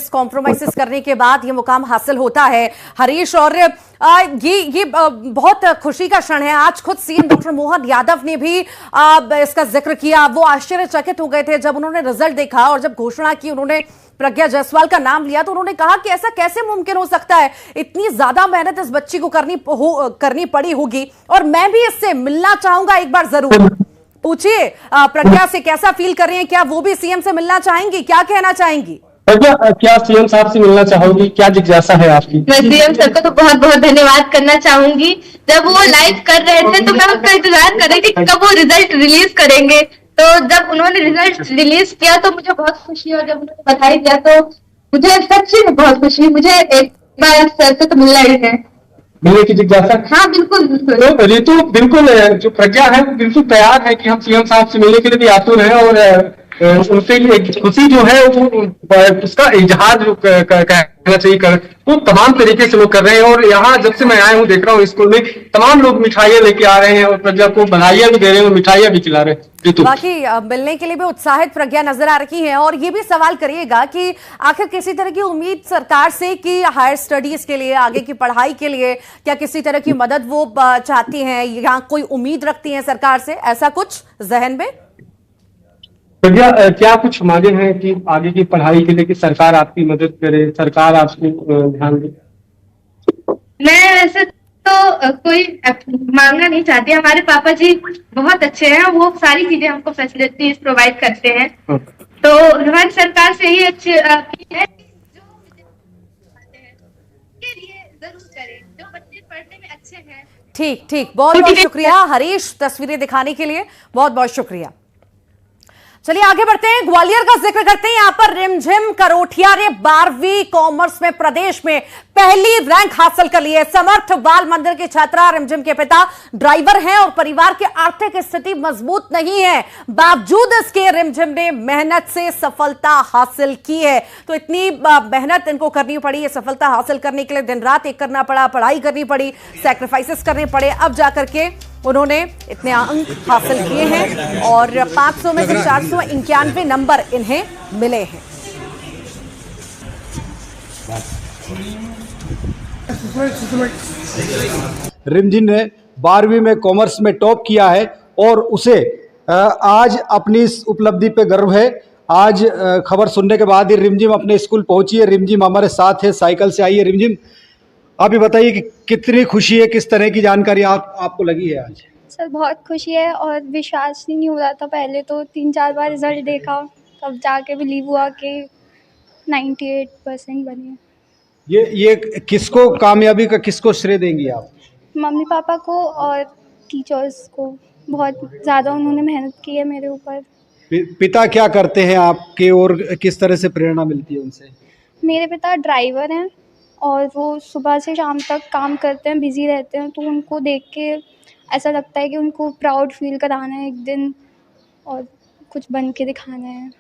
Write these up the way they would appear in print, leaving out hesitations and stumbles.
कॉम्प्रोमाइसेस करने के बाद ये मुकाम हासिल होता है हरीश। और ये बहुत खुशी का क्षण है। आज खुद सीएम डॉक्टर मोहन यादव ने भी इसका जिक्र किया। वो आश्चर्यचकित हो गए थे जब उन्होंने रिजल्ट देखा और जब घोषणा की, उन्होंने प्रज्ञा जायसवाल का नाम लिया तो उन्होंने कहा कि ऐसा कैसे मुमकिन हो सकता है, इतनी ज्यादा मेहनत इस बच्ची को करनी पड़ी होगी और मैं भी इससे मिलना चाहूंगा एक बार जरूर। पूछिए प्रज्ञा से कैसा फील कर रही हैं, क्या वो भी सीएम से मिलना चाहेंगी, क्या कहना चाहेंगी? प्रज्ञा, क्या सीएम साहब से मिलना चाहोगी? क्या जिज्ञासा है आपकी? मैं सीएम सर को तो बहुत बहुत धन्यवाद करना चाहूंगी। जब वो लाइव कर रहे थे तो मैं उसका इंतजार कर रही थी कब वो रिजल्ट रिलीज करेंगे। तो जब उन्होंने रिजल्ट रिलीज किया तो मुझे बहुत खुशी, और जब उन्होंने बधाई दिया तो मुझे सच्ची में बहुत खुशी। मुझे एक बार सर से तो मिलना ही है। मिलने की जिज्ञासा? हाँ बिल्कुल बिल्कुल। तो ऋतु बिल्कुल जो प्रज्ञा है वो बिल्कुल तैयार है कि हम सीएम साहब से मिलने के लिए भी आतुर हैं, और उनसे एक खुशी जो है वो उसका इजहार जो कहना चाहिए वो तमाम तरीके से लोग कर रहे हैं। और यहाँ जब से मैं आया हूँ देख रहा हूँ स्कूल में तमाम लोग मिठाइयाँ लेके आ रहे हैं और प्रज्ञा को बधाइयाँ भी दे रहे हैं और मिठाइयाँ भी खिला रहे हैं। बाकी मिलने के लिए भी उत्साहित प्रज्ञा नजर आ रही है। और ये भी सवाल करिएगा कि आखिर किसी तरह की उम्मीद सरकार से कि हायर स्टडीज के लिए, आगे की पढ़ाई के लिए क्या किसी तरह की मदद वो चाहती हैं, या कोई उम्मीद रखती हैं सरकार से, ऐसा कुछ जहन में? प्रज्ञा, क्या कुछ मांगे हैं कि आगे की पढ़ाई के लिए कि सरकार आपकी मदद करे, सरकार आपको ध्यान दे? मैं वैसे तो कोई मांगना नहीं चाहती। हमारे पापा जी बहुत अच्छे हैं, वो सारी चीजें हमको फैसिलिटीज प्रोवाइड करते हैं। तो हमारी सरकार से ही अच्छी है जो के लिए जरूर करें, जो बच्चे पढ़ने में अच्छे हैं। ठीक, बहुत बहुत शुक्रिया हरीश, तस्वीरें दिखाने के लिए बहुत बहुत शुक्रिया। चलिए आगे बढ़ते हैं, ग्वालियर का जिक्र करते हैं। यहां पर रिमझिम करोठिया ने 12वीं कॉमर्स में प्रदेश में पहली रैंक हासिल कर ली है। समर्थ बाल मंदिर की छात्रा रिमझिम के पिता ड्राइवर हैं और परिवार की आर्थिक स्थिति मजबूत नहीं है, बावजूद इसके रिमझिम ने मेहनत से सफलता हासिल की है। तो इतनी मेहनत इनको करनी पड़ी, ये सफलता हासिल करने के लिए दिन रात एक करना पड़ा, पढ़ाई करनी पड़ी, सैक्रिफाइसेस करने पड़े, अब जाकर के उन्होंने इतने अंक हासिल किए हैं और 500 में से 491 नंबर इन्हें मिले हैं। रिमझिम ने 12वीं में कॉमर्स में टॉप किया है और उसे आज अपनी इस उपलब्धि पे गर्व है। आज खबर सुनने के बाद ही रिमझिम अपने स्कूल पहुंची है। रिमझिम हमारे साथ है, साइकिल से आई है। रिमझिम, आप ये बताइए कि कितनी खुशी है, किस तरह की जानकारी आपको लगी है आज? सर बहुत खुशी है और विश्वास ही नहीं हो रहा था। पहले तो 3-4 बार रिजल्ट देखा, तब जाके बिलीव हुआ कि 98% बने। ये किसको, कामयाबी का किसको श्रेय देंगी आप? मम्मी पापा को और टीचर्स को, बहुत ज़्यादा उन्होंने मेहनत की है मेरे ऊपर। पिता क्या करते हैं आपके और किस तरह से प्रेरणा मिलती है उनसे? मेरे पिता ड्राइवर हैं और वो सुबह से शाम तक काम करते हैं, बिज़ी रहते हैं। तो उनको देख के ऐसा लगता है कि उनको प्राउड फील कराना है एक दिन और कुछ बन के दिखाना है।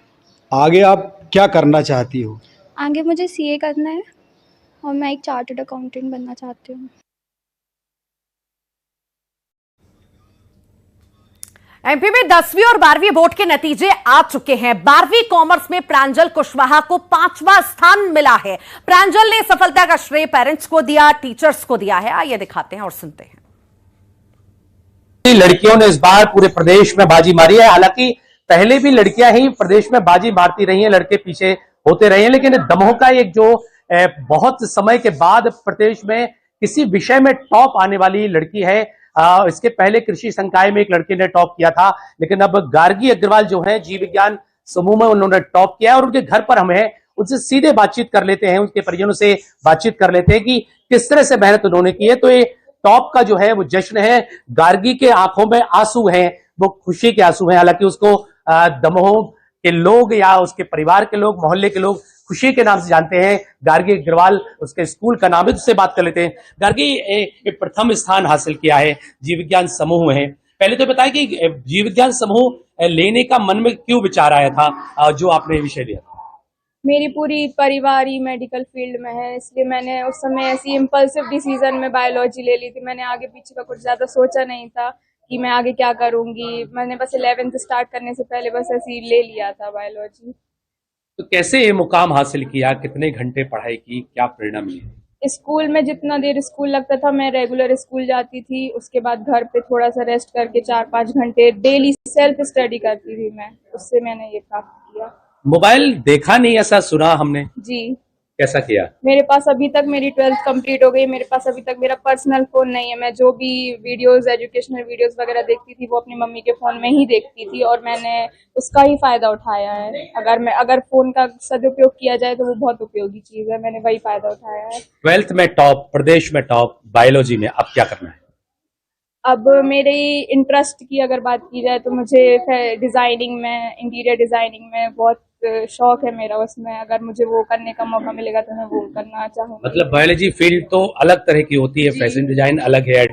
आगे आप क्या करना चाहती हो? आगे मुझे सीए करना है और मैं एक चार्टर्ड अकाउंटेंट बनना चाहती हूँ। एमपी में 10वीं और 12वीं बोर्ड के नतीजे आ चुके हैं। 12वीं कॉमर्स में प्रांजल कुशवाहा को 5वां स्थान मिला है। प्रांजल ने सफलता का श्रेय पेरेंट्स को दिया, टीचर्स को दिया है। आइए दिखाते हैं और सुनते हैं। लड़कियों ने इस बार पूरे प्रदेश में बाजी मारी है। हालांकि पहले भी लड़कियां ही प्रदेश में बाजी मारती रही हैं, लड़के पीछे होते रहे हैं, लेकिन दमोह का एक जो बहुत समय के बाद प्रदेश में किसी विषय में टॉप आने वाली लड़की है। इसके पहले कृषि संकाय में एक लड़के ने टॉप किया था, लेकिन अब गार्गी अग्रवाल जो है जीव विज्ञान समूह में उन्होंने टॉप किया है। और उनके घर पर हमें उनसे सीधे बातचीत कर लेते हैं, उनके परिजनों से बातचीत कर लेते हैं कि किस तरह से मेहनत उन्होंने की है। तो ये टॉप का जो है वो जश्न है। गार्गी के आंखों में आंसू हैं, वो खुशी के आंसू हैं। हालांकि उसको दमोह के लोग या उसके परिवार के लोग, मोहल्ले के लोग खुशी के नाम से जानते हैं। गार्गी अग्रवाल उसके स्कूल का नाम है, उससे बात कर लेते हैं। गार्गी, प्रथम स्थान हासिल किया है जीव विज्ञान समूह में। पहले तो बताया कि जीव विज्ञान समूह लेने का मन में क्यों विचार आया था, जो आपने विषय लिया? मेरी पूरी परिवार ही मेडिकल फील्ड में है, इसलिए मैंने उस समय ऐसी इम्पल्सिव डिसीजन में बायोलॉजी ले ली थी। मैंने आगे पीछे का कुछ ज्यादा सोचा नहीं था कि मैं आगे क्या करूंगी। मैंने बस 11th स्टार्ट करने से पहले बस ऐसे ही ले लिया था बायोलॉजी। तो कैसे ये मुकाम हासिल किया, कितने घंटे पढ़ाई की, क्या प्रेरणा मिली? स्कूल में जितना देर स्कूल लगता था मैं रेगुलर स्कूल जाती थी, उसके बाद घर पे थोड़ा सा रेस्ट करके 4-5 घंटे डेली सेल्फ स्टडी करती थी मैं, उससे मैंने ये प्राप्त किया। मोबाइल देखा नहीं ऐसा सुना हमने, जी, कैसा किया? मेरे पास अभी तक मेरी 12th कंप्लीट हो गई, मेरे पास अभी तक मेरा पर्सनल फोन नहीं है। मैं जो भी वीडियोस, एजुकेशनल वीडियोस वगैरह देखती थी वो अपनी मम्मी के फोन में ही देखती थी और मैंने उसका ही फायदा उठाया है। अगर फोन का सदुपयोग किया जाए तो वो बहुत उपयोगी चीज है, मैंने वही फायदा उठाया है। 12th में टॉप, प्रदेश में टॉप बायोलॉजी में, अब क्या करना है? अब मेरे इंटरेस्ट की अगर बात की जाए तो मुझे डिजाइनिंग में, इंटीरियर डिजाइनिंग में बहुत शौक है मेरा, उसमें अगर मुझे वो करने का मौका मिलेगा तो मैं वो करना चाहूंगी। मतलब बायोलॉजी फील्ड तो अलग तरह की होती है, फैशन डिजाइन अलग है,